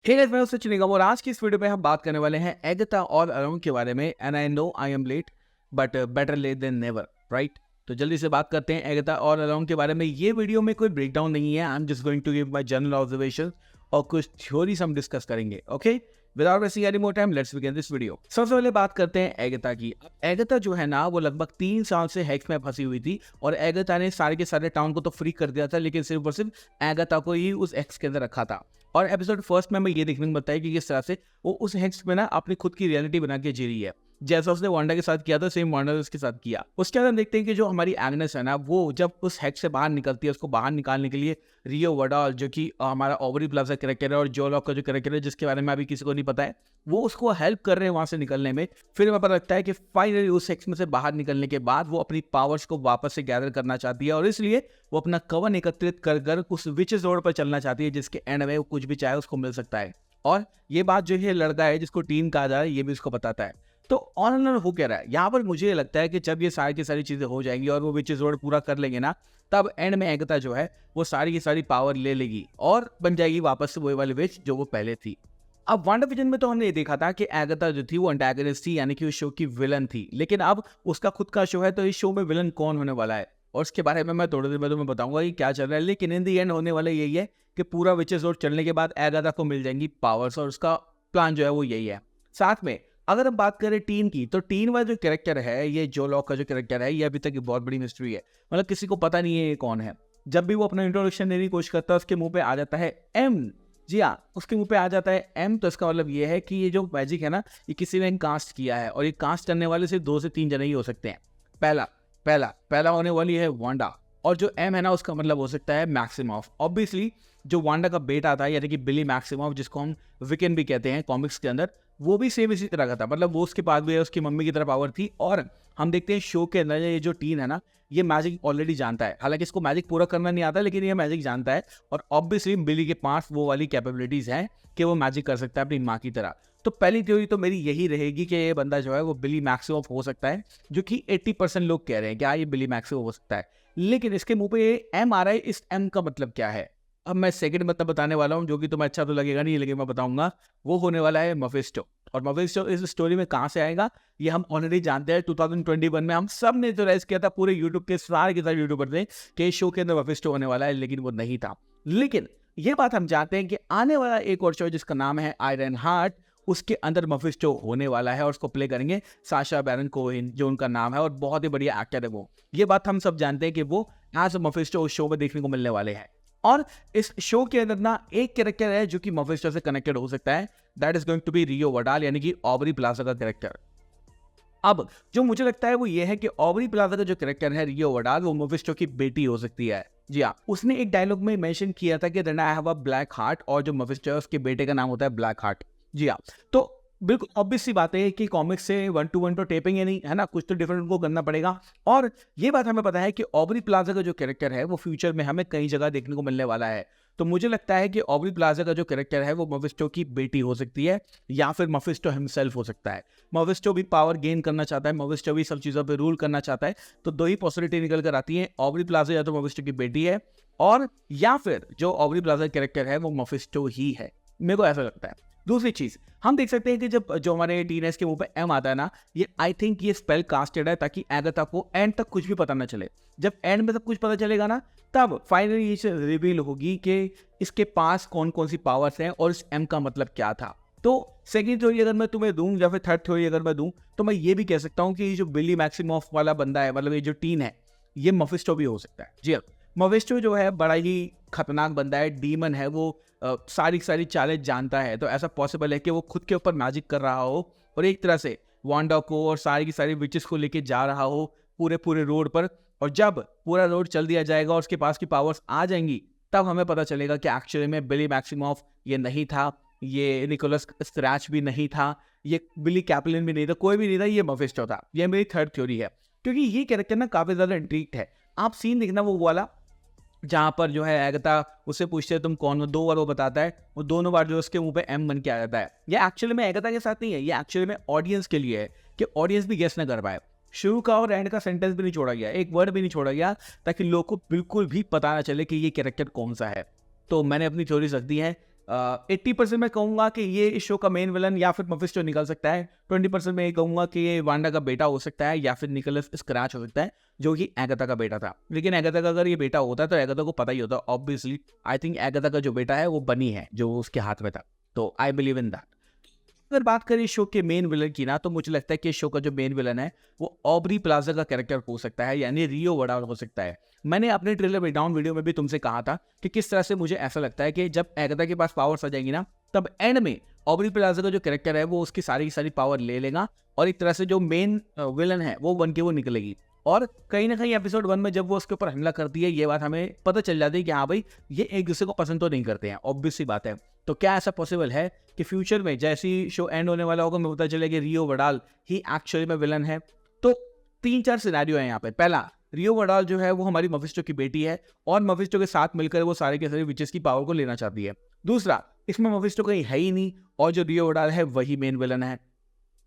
Hey guys, मैं हूं सचिन निगम और आज की इस वीडियो में हम बात करने वाले हैं एगाथा ऑल अलोंग के बारे में। And I know I am late but better late than never, right. तो जल्दी से बात करते हैं एगाथा ऑल अलोंग के बारे में। ये वीडियो में कोई ब्रेकडाउन नहीं है, I am just going to give my general observation और कुछ थ्योरीज हम डिस्कस करेंगे। Okay, without wasting any more time let's begin this video. सबसे पहले बात करते हैं एगाथा की। एगाथा जो है ना, वो लगभग 3 साल से हेक्स में फंसी हुई थी और एगाथा ने सारे के सारे टाउन को तो फ्री कर दिया था, लेकिन सिर्फ और सिर्फ एगाथा को ही उस हेक्स के अंदर रखा था। और एपिसोड फर्स्ट में हमें ये देखने को बताया कि किस तरह से वो उस हेक्स में ना अपनी खुद की रियलिटी बना के जी रही है। जैसा उसने वांडा के साथ किया था, सेम वांडा ने उसके साथ किया। उसके बाद हम देखते हैं कि जो हमारी एग्नेस है ना, वो जब उस हेक्स से बाहर निकलती है, उसको बाहर निकालने के लिए रियो वडाल, जो कि हमारा ऑबरी प्लाजा कैरेक्टर है, और जोलॉक का जो कैरेक्टर है जिसके बारे में अभी किसी को नहीं पता है, वो उसको हेल्प कर रहे हैं वहां से निकलने में। फिर हमें पता लगता है कि फाइनली उस हेक्स में से बाहर निकलने के बाद वो अपनी पावर्स को वापस से गैदर करना चाहती है और इसलिए वो अपना कवन एकत्रित कर कर उस विचेस रोड पर चलना चाहती है, जिसके एंड में वो कुछ भी चाहे उसको मिल सकता है। और ये बात जो ये लड़का है जिसको टीन कहा जा रहा है, ये भी उसको बताता है। तो ऑन हो कह रहा है यहाँ पर, मुझे लगता है कि जब ये सारी की सारी चीजें हो जाएंगी और वो विचेस रोड पूरा कर लेंगे ना, तब एंड में एगाथा जो है वो सारी की सारी पावर ले लेगी और बन जाएगी वापस से वही वाली विच जो वो पहले थी। अब वांडाविजन में तो हमने ये देखा था कि एगाथा जो थी वो एंटागनिस्ट थी, यानी कि उस शो की विलन थी। लेकिन अब उसका खुद का शो है, तो इस शो में विलन कौन होने वाला है और उसके बारे में मैं थोड़ी देर में तुम्हें बताऊंगा कि क्या चल रहा है। लेकिन इन दी एंड होने वाला यही है कि पूरा विचेस रोड चलने के बाद एगाथा को मिल जाएंगी पावर्स और उसका प्लान जो है वो यही है। साथ में अगर हम बात करें टीन की, तो टीन वाला जो कैरेक्टर है, ये जोलॉक का जो कैरेक्टर है, ये अभी तक बहुत बड़ी मिस्ट्री है। मतलब किसी को पता नहीं है ये कौन है। जब भी वो अपना इंट्रोडक्शन देने की कोशिश करता है, उसके मुंह पे आ जाता है एम। जी हाँ, उसके मुंह पे आ जाता है एम। तो इसका मतलब ये है कि ये जो मैजिक है ना, ये किसी ने कास्ट किया है और ये कास्ट करने वाले सिर्फ 2 से 3 जने ही हो सकते हैं। पहला पहला पहला होने वाली है वांडा, और जो एम है ना, उसका मतलब हो सकता है मैक्सिमॉफ। ऑब्वियसली जो वांडा का बेटा था, यानी कि बिली मैक्सिमॉफ, जिसको हम विकेन भी कहते हैं कॉमिक्स के अंदर, वो भी सेम इसी तरह का था। मतलब वो उसके पास भी है, उसकी मम्मी की तरह पावर थी। और हम देखते हैं शो के अंदर ये जो टीन है ना, ये मैजिक ऑलरेडी जानता है। हालांकि इसको मैजिक पूरा करना नहीं आता, लेकिन ये मैजिक जानता है। और ऑब्वियसली बिली के पास वो वाली कैपेबिलिटीज हैं कि वो मैजिक कर सकता है अपनी माँ की तरह। तो पहली थ्योरी तो मेरी यही रहेगी कि ये बंदा जो है वो बिली मैक्सिमॉफ हो सकता है, जो कि 80% लोग कह रहे हैं कि हाँ, ये बिली मैक्सिमॉफ हो सकता है। लेकिन इसके मुंह पे एम आ रहा है, इस एम का मतलब क्या है? अब मैं सेकंड मतलब बताने वाला हूँ, जो कि तुम्हें अच्छा तो लगेगा नहीं, लेकिन मैं बताऊंगा। वो होने वाला है मफिस्टो। और मफिस्टो इस स्टोरी में कहाँ से आएगा, ये हम ऑलरेडी जानते हैं। 2021 में हम सब ने तो रेस किया था, पूरे यूट्यूब के सारे यूट्यूबर ने, कि इस शो के अंदर मफिस्टो होने वाला है, लेकिन वो नहीं था। लेकिन ये बात हम जानते हैं कि आने वाला एक और शो जिसका नाम है आयरन हार्ट, उसके अंदर मफिस्टो होने वाला है और उसको प्ले करेंगे साशा बैरन कोहेन, जो उनका नाम है, और बहुत ही बढ़िया एक्टर है वो। ये बात हम सब जानते हैं कि वो एज मफिस्टो उस शो में देखने को मिलने वाले हैं। और इस शो के अंदर ना एक कैरेक्टर है जो कि मफिस्टो से कनेक्टेड हो सकता है, that is going to be Rio Vidal, यानी कि ऑबरी प्लाजा का कैरेक्टर। अब जो मुझे लगता है वो ये है कि ऑबरी प्लाजा का जो कैरेक्टर है रियो वडाल, वो मफिस्टो की बेटी हो सकती है। जी हाँ, उसने एक डायलॉग में मेंशन किया था कि then I have a black heart, और जो मफिस्टो है उसके बेटे का नाम होता है ब्लैक हार्ट। जी हाँ, तो बिल्कुल ऑब्वियस सी बात है कि कॉमिक्स से 1-to-1 तो टेपिंग है नहीं, है ना, कुछ तो डिफरेंट को करना पड़ेगा। और ये बात हमें पता है कि ऑबरी प्लाजा का जो कैरेक्टर है वो फ्यूचर में हमें कई जगह देखने को मिलने वाला है। तो मुझे लगता है कि ऑबरी प्लाजा का जो कैरेक्टर है वो मफिस्टो की बेटी हो सकती है, या फिर मफिस्टो हिमसेल्फ हो सकता है। मफिस्टो भी पावर गेन करना चाहता है, मफिस्टो भी सब चीज़ों पे रूल करना चाहता है। तो 2 ही पॉसिबिलिटी निकल कर आती है, ऑबरी प्लाजा या तो मफिस्टो की बेटी है, और या फिर जो ऑबरी प्लाजा कैरेक्टर है वो मफिस्टो ही है। मेरे को ऐसा लगता है। दूसरी चीज हम देख सकते हैं कि जब जो हमारे टीनेज के मुंह पे एम आता है ना, ये आई थिंक ये स्पेल कास्टेड है ताकि एगाथा को एंड तक कुछ भी पता ना चले। जब एंड में सब कुछ पता चलेगा ना, तब फाइनली ये रिवील होगी कि इसके पास कौन कौन सी पावर्स हैं और इस एम का मतलब क्या था। तो सेकंड थ्योरी अगर मैं तुम्हें दूं, या फिर थर्ड थ्योरी अगर मैं दूं, तो मैं ये भी कह सकता हूं कि ये जो बिली मैक्सिमॉफ वाला बंदा है, मतलब ये जो टीन है, ये मफिस्टो भी हो सकता है। जी हाँ, मफिस्टो जो है बड़ा ही खतरनाक बंदा है, डीमन है वो, सारी सारी चालें जानता है। तो ऐसा पॉसिबल है कि वो खुद के ऊपर मैजिक कर रहा हो और एक तरह से वांडा को और सारी की सारी विचेस को लेके जा रहा हो पूरे पूरे रोड पर। और जब पूरा रोड चल दिया जाएगा और उसके पास की पावर्स आ जाएंगी, तब हमें पता चलेगा कि एक्चुअली में बिली मैक्सिमॉफ ये नहीं था, ये निकोलस स्क्रैच भी नहीं था, ये बिली कैपलिन भी नहीं था, कोई भी नहीं था, ये मफिस्टो था। ये मेरी थर्ड थ्योरी है, क्योंकि ये कैरेक्टर ना काफी ज्यादा इंट्रिग्ड है। आप सीन देखना वो वाला जहाँ पर जो है एगाथा उससे पूछते हैं तुम कौन हो, 2 बार वो बताता है, वो दोनों बार जो उसके मुंह पे एम बन के आ जाता है। ये एक्चुअली में एगाथा के साथ नहीं है, ये एक्चुअली में ऑडियंस के लिए है, कि ऑडियंस भी गेस ना कर पाए। शुरू का और एंड का सेंटेंस भी नहीं छोड़ा गया, एक वर्ड भी नहीं छोड़ा गया, ताकि लोग को बिल्कुल भी पता ना चले कि ये कैरेक्टर कौन सा है। तो मैंने अपनी थ्योरीज रख दी है। 80% मैं कहूँगा कि ये इस शो का मेन विलन या फिर मफिस्टो निकल सकता है। 20% मैं ये कहूँगा कि ये वांडा का बेटा हो सकता है या फिर निकोलस स्क्रैच हो सकता है, जो कि एगाथा का बेटा था। लेकिन एगाथा का अगर ये बेटा होता तो एगाथा को पता ही होता ऑब्वियसली। आई थिंक एगाथा का जो बेटा है वो बनी है जो उसके हाथ में था, तो आई बिलीव इन दैट। अगर बात करें शो के मेन विलन की ना, तो मुझे लगता है कि शो का जो मेन विलन है वो ऑब्री प्लाजा का कैरेक्टर हो सकता है, यानी रियो वडाल हो सकता है। मैंने अपने ट्रेलर ब्रेकडाउन वीडियो में भी तुमसे कहा था कि किस तरह से मुझे ऐसा लगता है कि जब एगाथा के पास पावर्स आ जाएंगी ना, तब एंड में ऑब्री प्लाजा का जो कैरेक्टर है वो उसकी सारी की सारी पावर ले लेगा और एक तरह से जो मेन विलन है वो बन के वो निकलेगी। और कहीं ना कहीं एपिसोड 1 में जब वो उसके ऊपर हमला करती है, ये बात हमें पता चल जाती है कि हाँ भाई ये एक दूसरे को पसंद तो नहीं करते हैं, ऑब्वियस सी बात है। तो क्या ऐसा पॉसिबल है कि फ्यूचर में जैसे ही शो एंड होने वाला होगा हमें पता चले कि रियो वडाल ही एक्चुअली में विलन है? तो 3-4 सिनेरियो है यहाँ पे। पहला, रियो वडाल जो है वो हमारी मफिस्टो की बेटी है और मफिस्टो के साथ मिलकर वो सारे के सारे विचेस की पावर को लेना चाहती है। दूसरा, इसमें मफिस्टो कहीं है ही नहीं और जो रियो वडाल है वही मेन विलन है,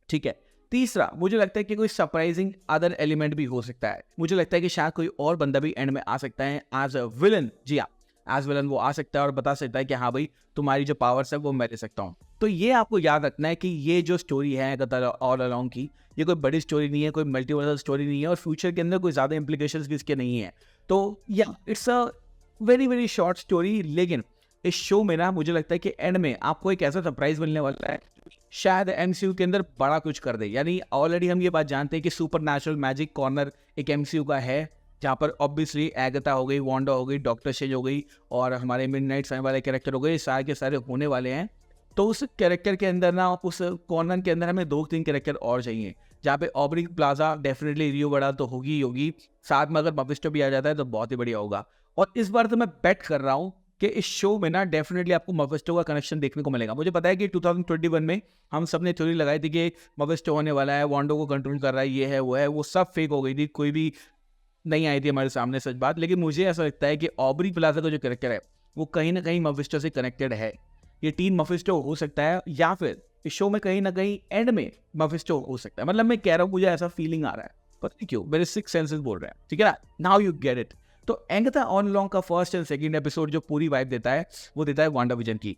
ठीक है। तीसरा, मुझे लगता है कि कोई सरप्राइजिंग अदर एलिमेंट भी हो सकता है। मुझे लगता है कि शायद कोई और बंदा भी एंड में आ सकता है एज अ विलन। जी हाँ, एज विलन वो आ सकता है और बता सकता है कि हाँ भाई तुम्हारी जो पावर्स है वो मैं ले सकता हूँ। तो ये आपको याद रखना है कि ये जो स्टोरी है ऑल अलोंग की, ये कोई बड़ी स्टोरी नहीं है, कोई मल्टीवर्सल स्टोरी नहीं है और फ्यूचर के अंदर कोई ज़्यादा इंप्लीकेशंस भी इसके नहीं है। तो या it's a very very short story, लेकिन इस शो में ना मुझे लगता है कि एंड में आपको एक ऐसा सरप्राइज मिलने वाला है शायद एमसीयू के अंदर बड़ा कुछ कर दे। यानी ऑलरेडी हम ये बात जानते हैं कि सुपर नेचुरल मैजिक कॉर्नर एक एमसीयू का है, जहाँ पर ऑब्वियसली एगाथा हो गई, वांडा हो गई, डॉक्टर स्ट्रेंज हो गई और हमारे मिडनाइट सन वाले कैरेक्टर हो गए, सारे के सारे होने वाले हैं। तो उस कैरेक्टर के अंदर ना, उस कॉर्नर के अंदर हमें 2-3 कैरेक्टर और चाहिए, जहाँ पे ऑब्री प्लाजा डेफिनेटली रियो वडाल तो होगी ही होगी, साथ में अगर मफिस्टो भी आ जाता है तो बहुत ही बढ़िया होगा। और इस बार तो मैं बेट कर रहा हूँ कि इस शो में ना डेफिनेटली आपको मफिस्टो का कनेक्शन देखने को मिलेगा। मुझे पता है कि 2021 में हम सब ने थ्योरी लगाई थी कि मफिस्टो होने वाला है, वांडो को कंट्रोल कर रहा है, ये है वो है, वो सब फेक हो गई थी, कोई भी नहीं आई थी हमारे सामने सच बात। लेकिन मुझे ऐसा लगता है कि ऑब्री प्लाजा का जो कैरेक्टर है वो कहीं ना कहीं मफिस्टो से कनेक्टेड है। ये टीम मफिस्टो हो सकता है या फिर इस शो में कहीं ना कहीं एंड में मफिस्टो हो सकता है। मतलब मैं कह रहा हूँ, मुझे ऐसा फीलिंग आ रहा है, पता नहीं क्यों, मेरे 6 सेंसेस बोल रहे हैं, ठीक है ना। Now you get it. तो एगाथा ऑल अलोंग का फर्स्ट एंड सेकंड एपिसोड जो पूरी वाइब देता है वो देता है वांडा विजन की।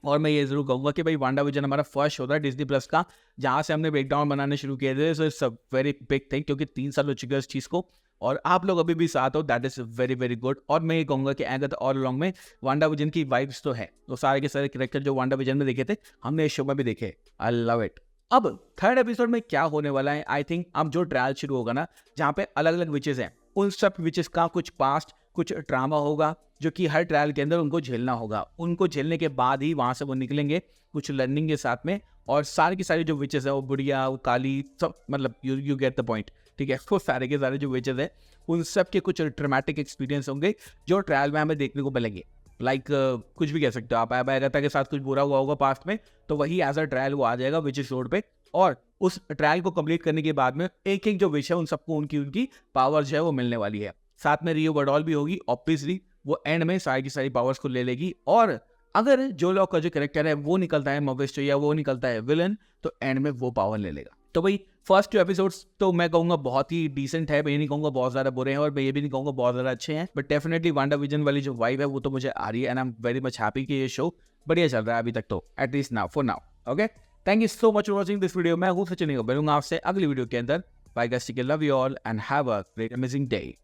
और मैं ये जरूर कहूंगा कि भाई वांडा विजन हमारा फर्स्ट होता है डिज्नी प्लस का, जहाँ से हमने ब्रेकडाउन बनाने शुरू किए थे। So it's a very big thing, क्योंकि 3 साल हो चुके हैं इस चीज़ को और आप लोग अभी भी साथ हो, that is very very good. और मैं ये कहूंगा कि एगाथा ऑल अलोंग में वांडा विजन की वाइब्स तो है, तो सारे के सारे कैरेक्टर जो वांडा विजन में देखे थे हमने इस शो में भी देखे। I love it. अब थर्ड एपिसोड में क्या होने वाला है, आई थिंक अब जो ट्रायल शुरू होगा ना, जहाँ पे अलग अलग विचेस हैं, उन सब विचेस का कुछ पास्ट, कुछ ड्रामा होगा जो कि हर ट्रायल के अंदर उनको झेलना होगा। उनको झेलने के बाद ही वहां से वो निकलेंगे कुछ लर्निंग के साथ में। और सारे के सारे जो विचेस है, वो बुढ़िया, वो काली, सब, मतलब यू गेट द पॉइंट, ठीक है। वो सारे के सारे जो विचेस है उन सब के कुछ ट्रॉमेटिक एक्सपीरियंस होंगे जो ट्रायल में हमें देखने को मिलेंगे। लाइक कुछ भी कह सकते हो आप, एगाथा के साथ कुछ बुरा हुआ होगा पास्ट में, तो वही एज अ ट्रायल वो आ जाएगा विचेस रोड पे। और उस ट्रायल को कंप्लीट करने के बाद में एक एक जो विच है उन सबको उनकी उनकी पावर जो है वो मिलने वाली है। साथ में रियो वडाल भी होगी, ऑब्वियसली वो एंड में सारी की सारी पावर्स को ले लेगी। और अगर जो लॉक का जो कैरेक्टर है वो निकलता है मफिस्टो या वो निकलता है विलन, तो एंड में वो पावर ले लेगा। तो भाई फर्स्ट 2 एपिसोड्स तो मैं कहूंगा बहुत ही डिसेंट है, मैं ये नहीं कहूंगा बहुत ज्यादा बुरे हैं और मैं ये भी नहीं कहूंगा बहुत ज्यादा अच्छे हैं, बट डेफिनेटली वांडा विजन वाली जो वाइब है वो तो मुझे आ रही है and I am very much happy कि ये शो बढ़िया चल रहा है अभी तक, तो at least now for now. Okay, thank you so much for watching this video. मैं हूं सचिन, मिलूंगा आपसे अगली वीडियो के अंदर। Bye guys, love you all and have a great amazing day.